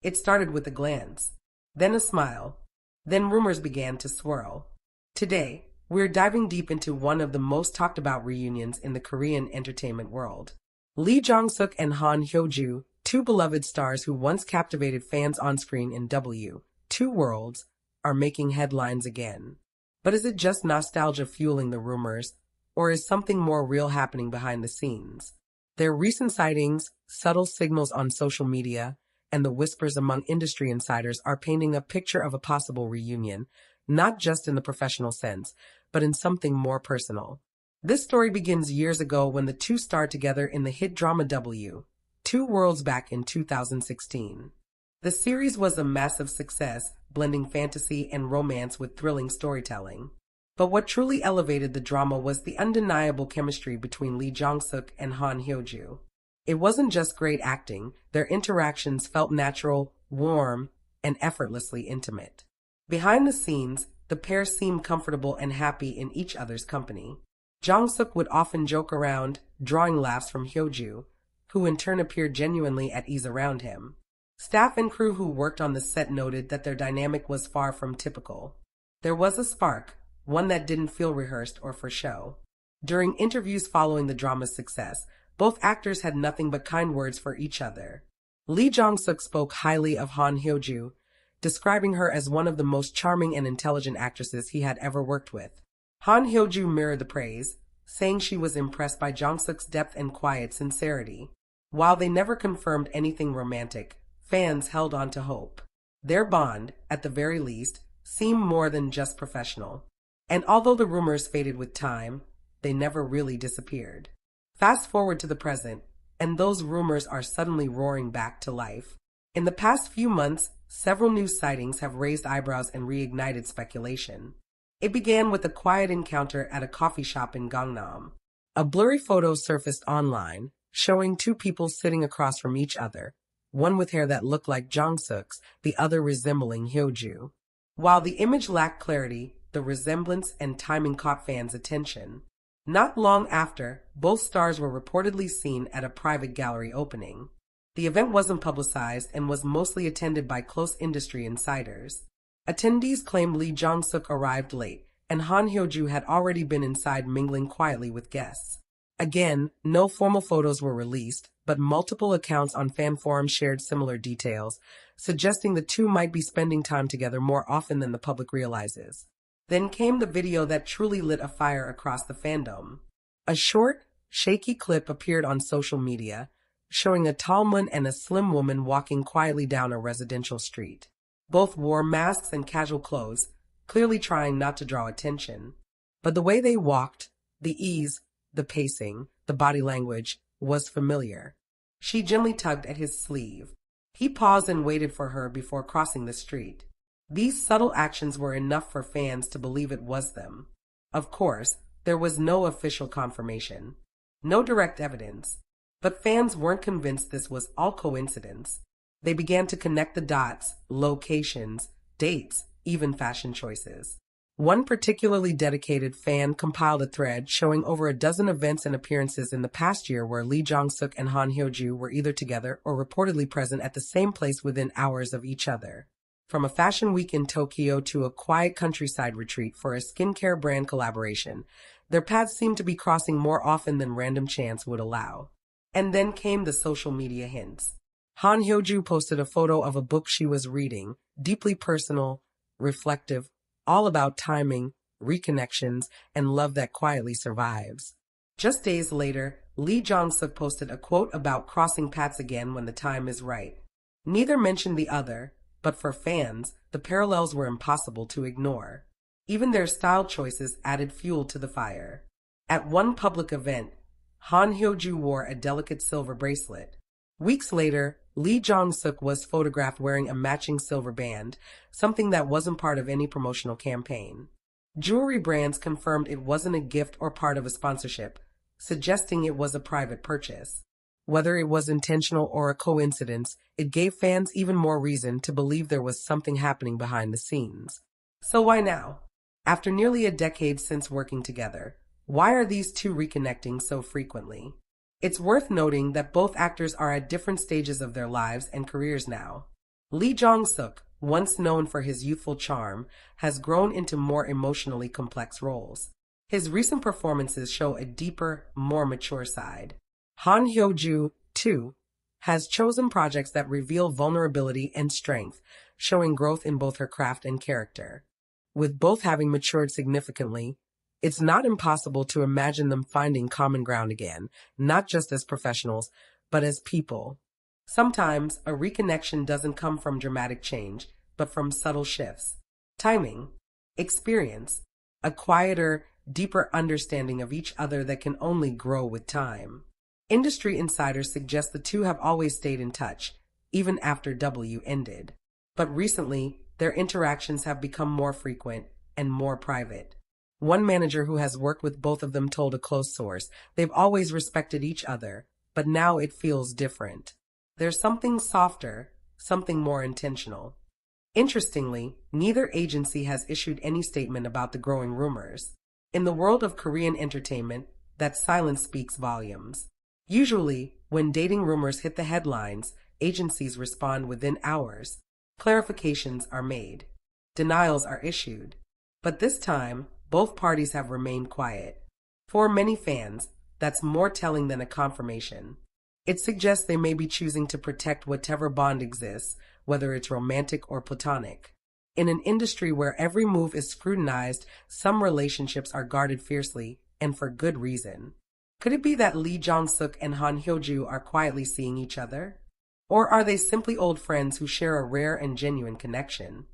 It started with a glance, then a smile, then rumors began to swirl. Today, we're diving deep into one of the most talked about reunions in the Korean entertainment world. Lee Jong-suk and Han Hyo-joo, two beloved stars who once captivated fans on screen in Two Worlds, are making headlines again. But is it just nostalgia fueling the rumors, or is something more real happening behind the scenes? Their recent sightings, subtle signals on social media, and the whispers among industry insiders are painting a picture of a possible reunion, not just in the professional sense, but in something more personal. This story begins years ago when the two starred together in the hit drama Two Worlds back in 2016. The series was a massive success, blending fantasy and romance with thrilling storytelling. But what truly elevated the drama was the undeniable chemistry between Lee Jong-suk and Han Hyo-joo. It wasn't just great acting, their interactions felt natural, warm, and effortlessly intimate. Behind the scenes, the pair seemed comfortable and happy in each other's company. Jong-suk would often joke around, drawing laughs from Hyo-joo, who in turn appeared genuinely at ease around him. Staff and crew who worked on the set noted that their dynamic was far from typical. There was a spark, one that didn't feel rehearsed or for show. During interviews following the drama's success, both actors had nothing but kind words for each other. Lee Jong-suk spoke highly of Han Hyo-joo, describing her as one of the most charming and intelligent actresses he had ever worked with. Han Hyo-joo mirrored the praise, saying she was impressed by Jong-suk's depth and quiet sincerity. While they never confirmed anything romantic, fans held on to hope. Their bond, at the very least, seemed more than just professional. And although the rumors faded with time, they never really disappeared. Fast forward to the present, and those rumors are suddenly roaring back to life. In the past few months, several new sightings have raised eyebrows and reignited speculation. It began with a quiet encounter at a coffee shop in Gangnam. A blurry photo surfaced online, showing two people sitting across from each other, one with hair that looked like Jong-suk's, the other resembling Hyo-joo. While the image lacked clarity, the resemblance and timing caught fans' attention. Not long after, both stars were reportedly seen at a private gallery opening. The event wasn't publicized and was mostly attended by close industry insiders. Attendees claimed Lee Jong-suk arrived late, and Han Hyo-joo had already been inside mingling quietly with guests. Again, no formal photos were released, but multiple accounts on fan forums shared similar details, suggesting the two might be spending time together more often than the public realizes. Then came the video that truly lit a fire across the fandom. A short, shaky clip appeared on social media, showing a tall man and a slim woman walking quietly down a residential street. Both wore masks and casual clothes, clearly trying not to draw attention. But the way they walked, the ease, the pacing, the body language, was familiar. She gently tugged at his sleeve. He paused and waited for her before crossing the street. These subtle actions were enough for fans to believe it was them. Of course, there was no official confirmation, no direct evidence, but fans weren't convinced this was all coincidence. They began to connect the dots, locations, dates, even fashion choices. One particularly dedicated fan compiled a thread showing over a dozen events and appearances in the past year where Lee Jong-suk and Han Hyo-joo were either together or reportedly present at the same place within hours of each other. From a fashion week in Tokyo to a quiet countryside retreat for a skincare brand collaboration, their paths seemed to be crossing more often than random chance would allow. And then came the social media hints. Han Hyo-joo posted a photo of a book she was reading, deeply personal, reflective, all about timing, reconnections, and love that quietly survives. Just days later, Lee Jong-suk posted a quote about crossing paths again when the time is right. Neither mentioned the other, but for fans, the parallels were impossible to ignore. Even their style choices added fuel to the fire. At one public event, Han Hyo-joo wore a delicate silver bracelet. Weeks later, Lee Jong-suk was photographed wearing a matching silver band, something that wasn't part of any promotional campaign. Jewelry brands confirmed it wasn't a gift or part of a sponsorship, suggesting it was a private purchase. Whether it was intentional or a coincidence, it gave fans even more reason to believe there was something happening behind the scenes. So why now? After nearly a decade since working together, why are these two reconnecting so frequently? It's worth noting that both actors are at different stages of their lives and careers now. Lee Jong-suk, once known for his youthful charm, has grown into more emotionally complex roles. His recent performances show a deeper, more mature side. Han Hyo-joo, too, has chosen projects that reveal vulnerability and strength, showing growth in both her craft and character. With both having matured significantly, it's not impossible to imagine them finding common ground again, not just as professionals, but as people. Sometimes a reconnection doesn't come from dramatic change, but from subtle shifts. Timing, experience, a quieter, deeper understanding of each other that can only grow with time. Industry insiders suggest the two have always stayed in touch, even after W ended. But recently, their interactions have become more frequent and more private. One manager who has worked with both of them told a close source, they've always respected each other, but now it feels different. There's something softer, something more intentional. Interestingly, neither agency has issued any statement about the growing rumors. In the world of Korean entertainment, that silence speaks volumes. Usually, when dating rumors hit the headlines, agencies respond within hours. Clarifications are made. Denials are issued. But this time, both parties have remained quiet. For many fans, that's more telling than a confirmation. It suggests they may be choosing to protect whatever bond exists, whether it's romantic or platonic. In an industry where every move is scrutinized, some relationships are guarded fiercely, and for good reason. Could it be that Lee Jong-suk and Han Hyo-joo are quietly seeing each other? Or are they simply old friends who share a rare and genuine connection?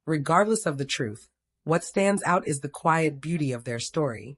Regardless of the truth, what stands out is the quiet beauty of their story.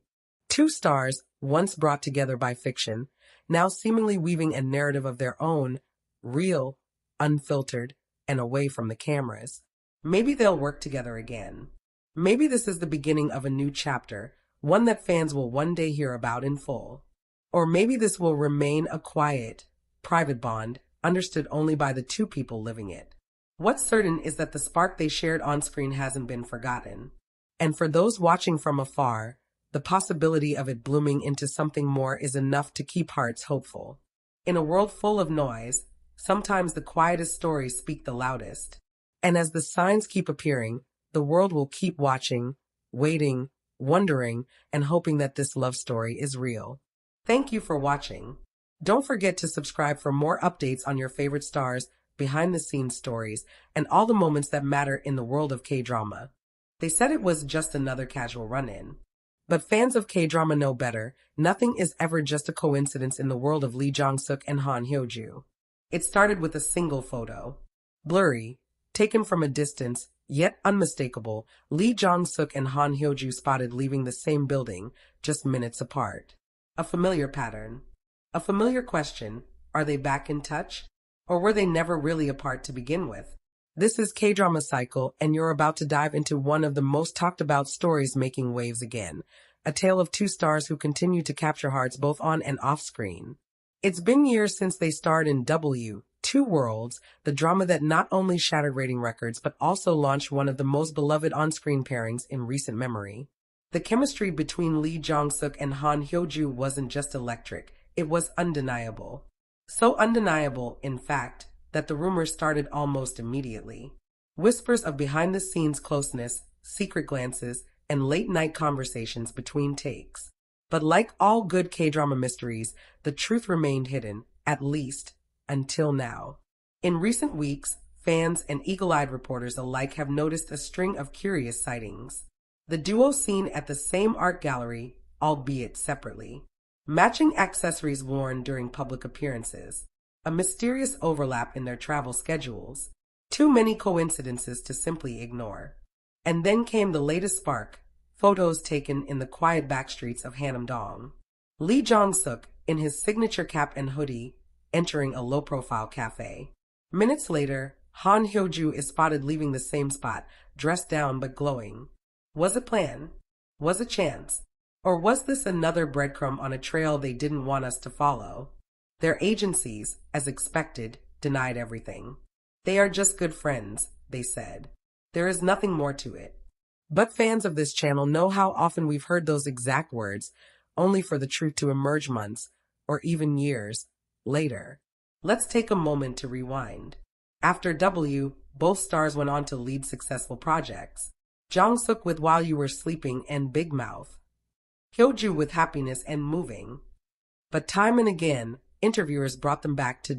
Two stars, once brought together by fiction, now seemingly weaving a narrative of their own, real, unfiltered, and away from the cameras. Maybe they'll work together again. Maybe this is the beginning of a new chapter, one that fans will one day hear about in full. Or maybe this will remain a quiet, private bond, understood only by the two people living it. What's certain is that the spark they shared on screen hasn't been forgotten. And for those watching from afar, the possibility of it blooming into something more is enough to keep hearts hopeful. In a world full of noise, sometimes the quietest stories speak the loudest. And as the signs keep appearing, the world will keep watching, waiting, wondering, and hoping that this love story is real. Thank you for watching. Don't forget to subscribe for more updates on your favorite stars, behind-the-scenes stories, and all the moments that matter in the world of K-drama. They said it was just another casual run-in. But fans of K-drama know better. Nothing is ever just a coincidence in the world of Lee Jong-suk and Han Hyo-joo. It started with a single photo. Blurry, taken from a distance, yet unmistakable, Lee Jong-suk and Han Hyo-joo spotted leaving the same building, just minutes apart. A familiar pattern. A familiar question, are they back in touch? Or were they never really apart to begin with? This is K-Drama Cycle, and you're about to dive into one of the most talked about stories making waves again. A tale of two stars who continue to capture hearts both on and off screen. It's been years since they starred in W, Two Worlds, the drama that not only shattered rating records but also launched one of the most beloved on-screen pairings in recent memory. The chemistry between Lee Jong-suk and Han Hyo-joo wasn't just electric, it was undeniable. So undeniable, in fact, that the rumors started almost immediately. Whispers of behind-the-scenes closeness, secret glances, and late-night conversations between takes. But like all good K-drama mysteries, the truth remained hidden, at least, until now. In recent weeks, fans and eagle-eyed reporters alike have noticed a string of curious sightings. The duo seen at the same art gallery, albeit separately. Matching accessories worn during public appearances. A mysterious overlap in their travel schedules. Too many coincidences to simply ignore. And then came the latest spark, photos taken in the quiet backstreets of Hanam-dong. Lee Jong-suk, in his signature cap and hoodie, entering a low-profile cafe. Minutes later, Han Hyo-joo is spotted leaving the same spot, dressed down but glowing. Was it planned? Was it chance? Or was this another breadcrumb on a trail they didn't want us to follow? Their agencies, as expected, denied everything. They are just good friends, they said. There is nothing more to it. But fans of this channel know how often we've heard those exact words, only for the truth to emerge months, or even years, later. Let's take a moment to rewind. After W, Both stars went on to lead successful projects. Jong-suk with While You Were Sleeping and Big Mouth. Hyo-joo with Happiness and Moving. But time and again, interviewers brought them back to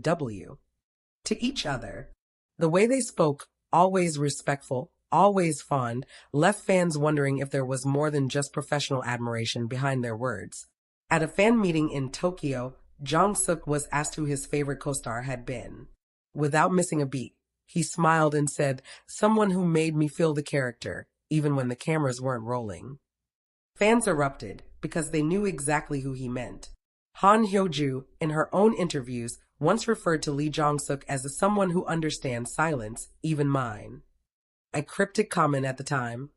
to each other. The way they spoke, always respectful, always fond, left fans wondering if there was more than just professional admiration behind their words. At a fan meeting in Tokyo, Jong-suk was asked who his favorite co-star had been. Without missing a beat, he smiled and said, "Someone who made me feel the character, even when the cameras weren't rolling." Fans erupted because they knew exactly who he meant. Han Hyo-joo, in her own interviews, once referred to Lee Jong-suk as someone who understands silence, even mine. A cryptic comment at the time,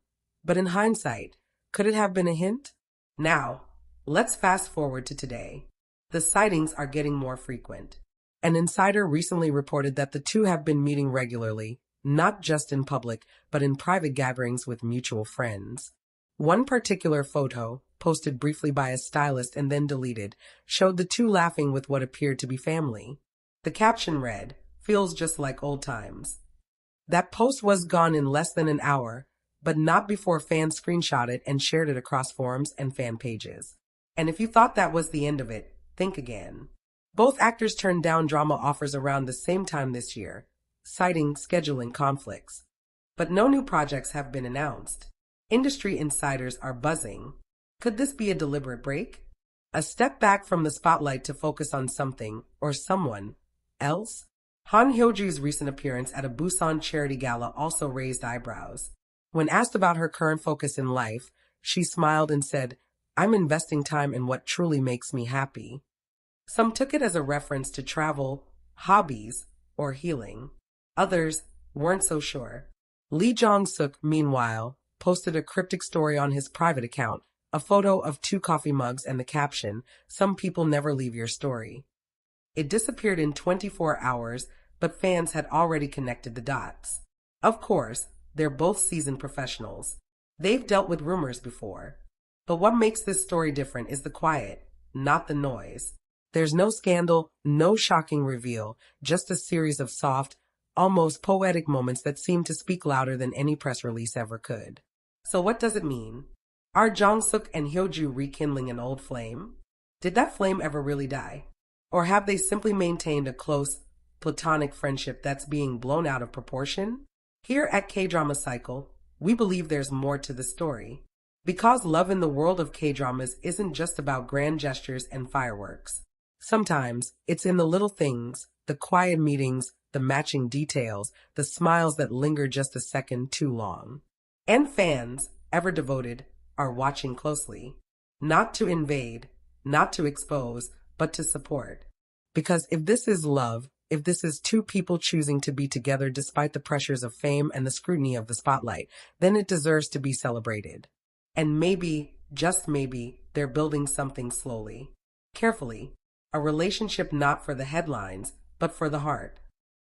but in hindsight, could it have been a hint? Now, let's fast forward to today. The sightings are getting more frequent. An insider recently reported that the two have been meeting regularly, not just in public, but in private gatherings with mutual friends. One particular photo, posted briefly by a stylist and then deleted, showed the two laughing with what appeared to be family. The caption read, "Feels just like old times." That post was gone in less than an hour, but not before fans screenshot it and shared it across forums and fan pages. And if you thought that was the end of it, think again. Both actors turned down drama offers around the same time this year, citing scheduling conflicts. But no new projects have been announced. Industry insiders are buzzing. Could this be a deliberate break? A step back from the spotlight to focus on something, or someone, else? Han Hyo-joo's recent appearance at a Busan charity gala also raised eyebrows. When asked about her current focus in life, she smiled and said, "I'm investing time in what truly makes me happy." Some took it as a reference to travel, hobbies, or healing. Others weren't so sure. Lee Jong-suk, meanwhile, posted a cryptic story on his private account, a photo of 2 coffee mugs and the caption, "Some people never leave your story." It disappeared in 24 hours, but fans had already connected the dots. Of course, they're both seasoned professionals. They've dealt with rumors before. But what makes this story different is the quiet, not the noise. There's no scandal, no shocking reveal, just a series of soft, almost poetic moments that seem to speak louder than any press release ever could. So what does it mean? Are Jong-suk and Hyo-joo rekindling an old flame? Did that flame ever really die? Or have they simply maintained a close, platonic friendship that's being blown out of proportion? Here at K-Drama Cycle, we believe there's more to the story. Because love in the world of K-dramas isn't just about grand gestures and fireworks. Sometimes it's in the little things, the quiet meetings, the matching details, the smiles that linger just a second too long. And fans, ever devoted, are watching closely. Not to invade, not to expose, but to support. Because if this is love, if this is two people choosing to be together despite the pressures of fame and the scrutiny of the spotlight, then it deserves to be celebrated. And maybe, just maybe, they're building something slowly, carefully, a relationship not for the headlines, but for the heart.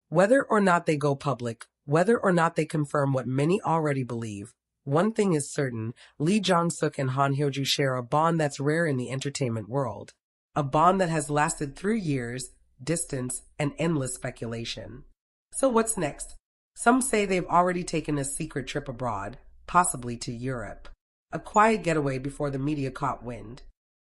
Whether or not they go public, whether or not they confirm what many already believe, one thing is certain, Lee Jong-suk and Han Hyo-joo share a bond that's rare in the entertainment world. A bond that has lasted through years, distance, and endless speculation. So what's next? Some say they've already taken a secret trip abroad, possibly to Europe. A quiet getaway before the media caught wind.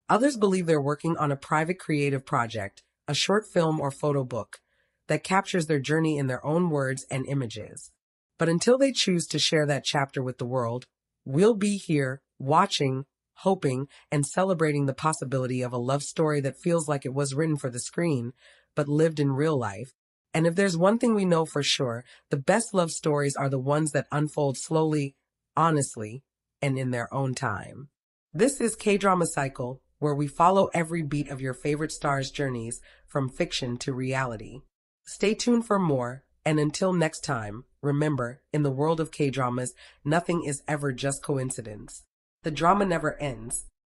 Others believe they're working on a private creative project, a short film or photo book, that captures their journey in their own words and images. But until they choose to share that chapter with the world, we'll be here, watching, hoping, and celebrating the possibility of a love story that feels like it was written for the screen, but lived in real life. And if there's one thing we know for sure, the best love stories are the ones that unfold slowly, honestly, and in their own time. This is K-Drama Cycle, where we follow every beat of your favorite stars' journeys from fiction to reality. Stay tuned for more, and until next time, remember, in the world of K-dramas, nothing is ever just coincidence. The drama never ends,